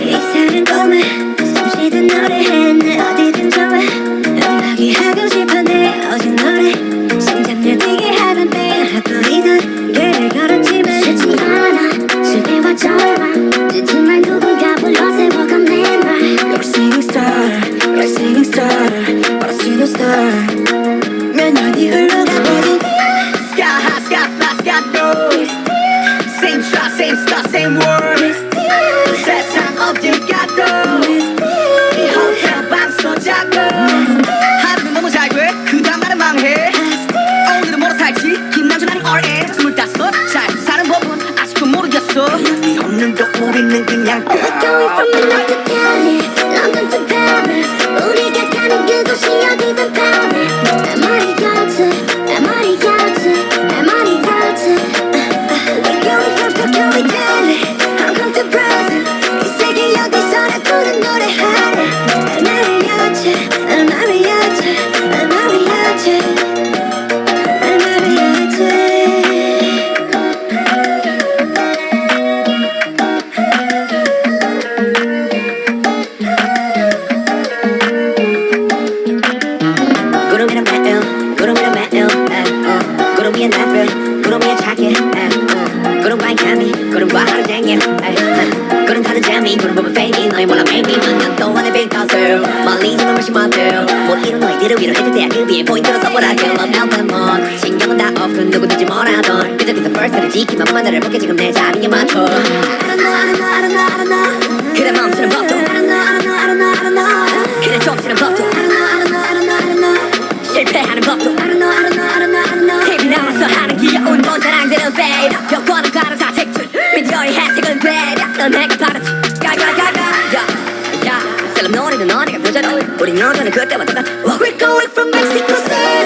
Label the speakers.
Speaker 1: 이상한 꿈에 숨쉬듯 노래해 내 어디든 좋아 음악이 하고 싶어 내 어진 노래 심장을 뛰게 하던 때 핫플이던 길을 걸었지만 싫지 않아 실패와 절망 짙지만 누군가 불러 세워간 내말 You're a singing star, you're a singing star But a single star 몇 년이 흘러가버린
Speaker 2: Sky high, sky fly, sky low Same shot, same star, same world 세상 어딜 가도 이 호텔 방송 잡고 하루는 너무 잘 돼, 그 다음 날은 망해 오늘은 뭐로 살지, 김남준 아닌 RM 25 잘 사는 법은 아직도 모르겠어 이 없는 거 우리는 그냥
Speaker 1: We're going from Manhattan to Cali, London to Paris 우리가 가는 그곳이 어디든 편해 We're going from Tokyo to Delhi, Hong Kong to Brazil 이 세계 어디서나 부른 노래하래 El mariachi, el mariachi, el mariachi, el mariachi 구름이란 매일 구름이란 매일 구름이란 나를 구름이란 자기 구름과의 감이 구름과 하루 종일 구름 타는 잠이 구름 보면 fading 너희 몰라 maybe 만년 동안의 빈 것을 멀리 지만 마시 멋들 못 이룬 너희들을 위로해줄 때야 그 위에 포인트로 써보라 Girl love out and more 신경은 다 off 누구든지 뭐라던 그저 그저 first를 지키면 만나를 볼게 지금 내 자리에 맞춰 I don't know I don't know I don't know I don't know 그래 멈추는 법도 I don't know I don't know I don't know I don't know 그래 좁히는 법도 I don't know I don't know I don't know I don't know 실패하는 법도 I don't know I don't know I don't know I don't know TV 나와서 하는 귀여운 뭔 자랑들은 fade 여권은 가는 사택들 미디어의 혜택은 배려 넌 내가 바라지 가가가가 야 셀럽 노래는 너네가 부자로 우린 여전히 그때와 똑같아 We're going from Mexico City